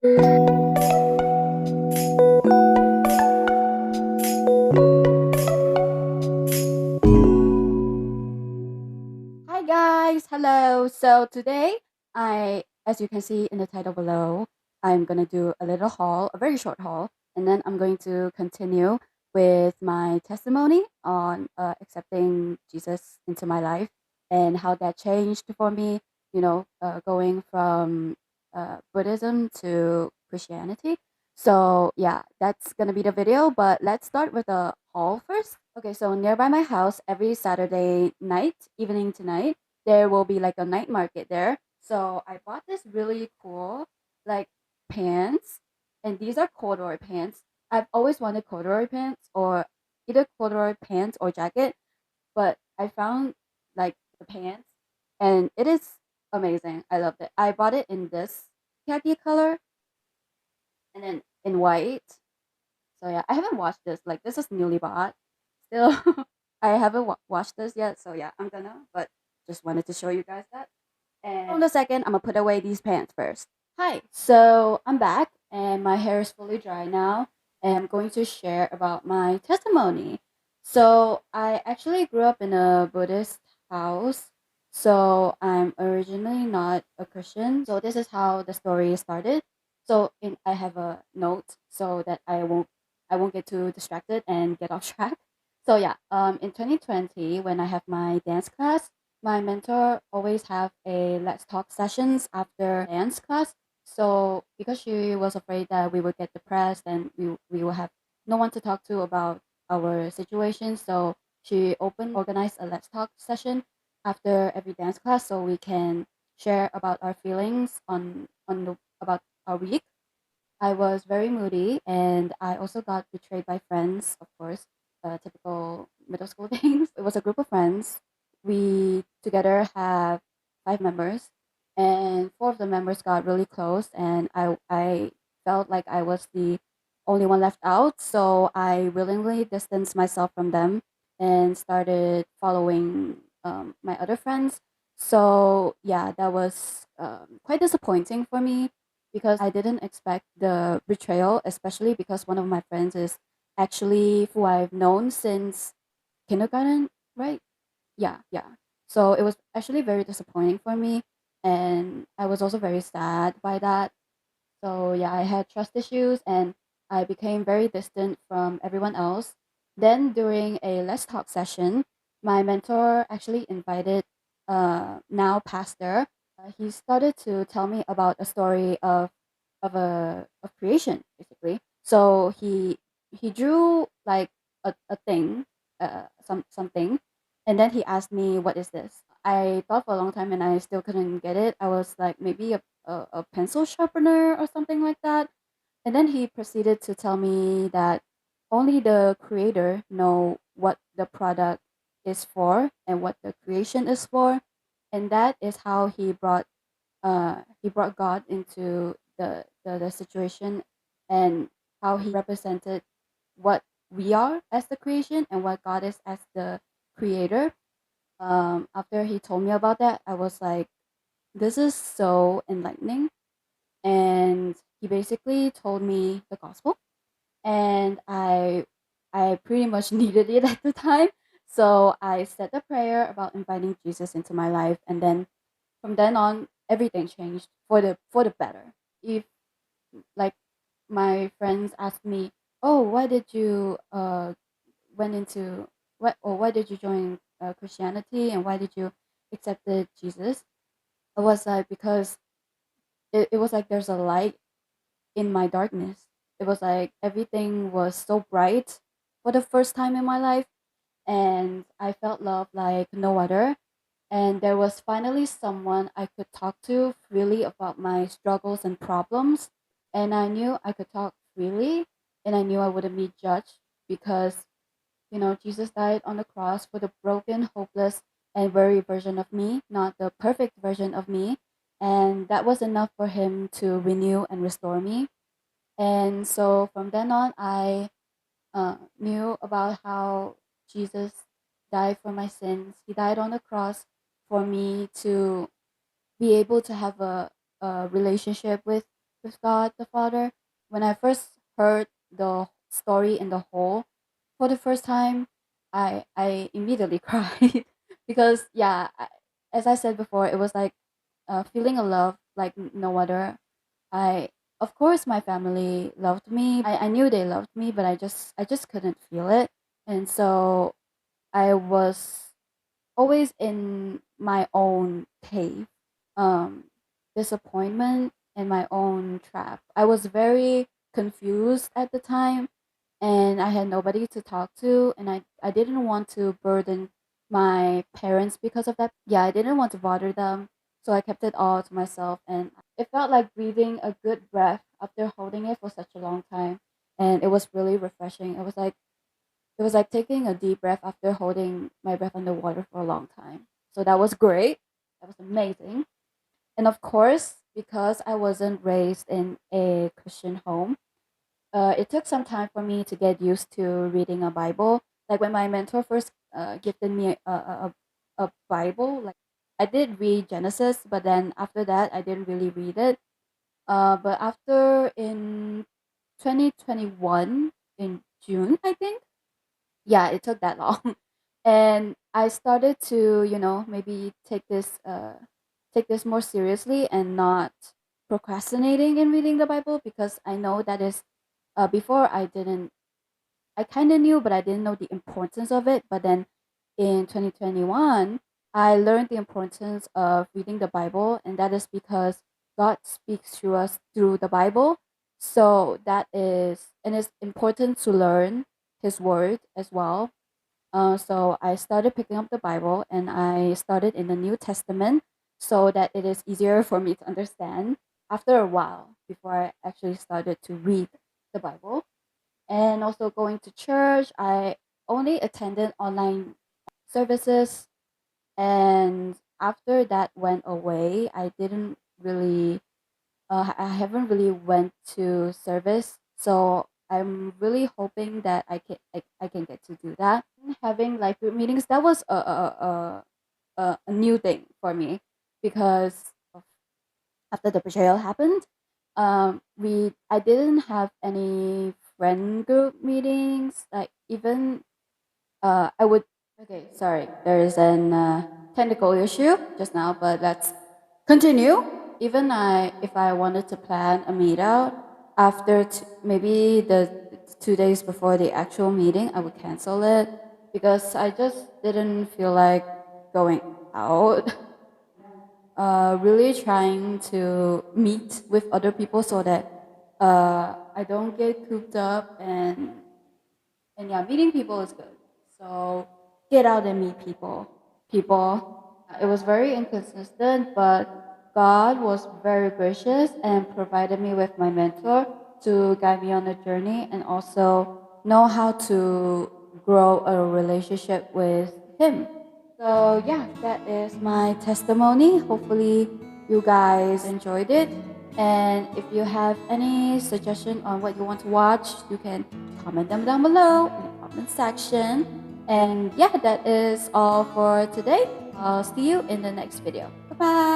Hi guys, hello. So today as you can see in the title below, I'm gonna do a little haul, a very short haul, and then I'm going to continue with my testimony on accepting Jesus into my life and how that changed for me, going from Buddhism to Christianity. So yeah, that's gonna be the video, but let's start with a haul first. Okay, so nearby my house, every Saturday night, evening to night, there will be like a night market there. So I bought this really cool like pants, and these are corduroy pants. I've always wanted corduroy pants or either corduroy pants or jacket, but I found like the pants and it is amazing. I loved it. I bought it in this khaki color and then in white. So yeah, I haven't watched this. Like this is newly bought. Still, I haven't watched this yet. So yeah, I'm gonna. But just wanted to show you guys that. And hold on a second, I'm gonna put away these pants first. Hi. So I'm back, and my hair is fully dry now, and I'm going to share about my testimony. So I actually grew up in a Buddhist house. So I'm originally not a Christian. So this is how the story started. I have a note so that I won't get too distracted and get off track. So yeah, in 2020 when I have my dance class, my mentor always have a let's talk sessions after dance class. So because she was afraid that we would get depressed and we will have no one to talk to about our situation, so she organized a let's talk session after every dance class so we can share about our feelings about our week. I was very moody and I also got betrayed by friends, of course, typical middle school things. It was a group of friends. We together have 5 members, and 4 of the members got really close, and I felt like I was the only one left out. So I willingly distanced myself from them and started following my other friends. So yeah, that was quite disappointing for me because I didn't expect the betrayal, especially because one of my friends is actually who I've known since kindergarten, right? Yeah, yeah. So it was actually very disappointing for me, and I was also very sad by that. So yeah, I had trust issues and I became very distant from everyone else. Then during a Let's Talk session, my mentor actually invited now pastor. He started to tell me about a story of creation basically. So he drew like a thing, something, and then he asked me what is this. I thought for a long time and I still couldn't get it. I was like maybe a pencil sharpener or something like that. And then he proceeded to tell me that only the creator know what the product is for and what the creation is for. And that is how he brought God into the situation and how he represented what we are as the creation and what God is as the creator. After he told me about that, I was like, this is so enlightening. And he basically told me the gospel, and I pretty much needed it at the time. So I said a prayer about inviting Jesus into my life, and then from then on, everything changed for the better. If like my friends asked me, "Oh, why did you went into what or why did you join Christianity and why did you accepted Jesus?" I was like, because it was like there's a light in my darkness. It was like everything was so bright for the first time in my life, and I felt love like no other. And there was finally someone I could talk to freely about my struggles and problems. And I knew I could talk freely, and I knew I wouldn't be judged because, Jesus died on the cross for the broken, hopeless, and weary version of me, not the perfect version of me. And that was enough for him to renew and restore me. And so from then on, I knew about how Jesus died for my sins. He died on the cross for me to be able to have a relationship with. with God the Father. When I first heard the story in the whole for the first time, I immediately cried because yeah, as I said before, it was like feeling a love like no other. I Of course my family loved me. I knew they loved me, but I just couldn't feel it, and so I was always in my own cave, um, disappointment and my own trap. I was very confused at the time, and I had nobody to talk to, and I didn't want to burden my parents because of that. Yeah, I didn't want to bother them, so I kept it all to myself, and it felt like breathing a good breath after holding it for such a long time, and it was really refreshing. It was like taking a deep breath after holding my breath underwater for a long time. So that was great. That was amazing. And of course, because I wasn't raised in a Christian home, it took some time for me to get used to reading a Bible. Like when my mentor first gifted me a Bible, like I did read Genesis, but then after that, I didn't really read it. But after in 2021, in June, I think, yeah, it took that long. And I started to, maybe take this more seriously and not procrastinating in reading the Bible, because I know that is before I kind of knew, but I didn't know the importance of it. But then in 2021, I learned the importance of reading the Bible, and that is because God speaks to us through the Bible. So and it's important to learn His Word as well. So I started picking up the Bible, and I started in the New Testament so that it is easier for me to understand after a while before I actually started to read the Bible. And also going to church, I only attended online services, and after that went away, I haven't really went to service, so I'm really hoping that I can get to do that. Having life group meetings, that was a new thing for me, because after the betrayal happened, we I didn't have any friend group meetings. Like even I would. Okay, sorry. There is an technical issue just now, but let's continue. Even if I wanted to plan a meetup after maybe the 2 days before the actual meeting, I would cancel it because I just didn't feel like going out. Really trying to meet with other people so that I don't get cooped up, and yeah, meeting people is good. So get out and meet people. It was very inconsistent, but God was very gracious and provided me with my mentor to guide me on the journey, and also know how to grow a relationship with Him. So yeah, that is my testimony. Hopefully you guys enjoyed it. And if you have any suggestion on what you want to watch, you can comment them down below in the comment section. And yeah, that is all for today. I'll see you in the next video. Bye bye.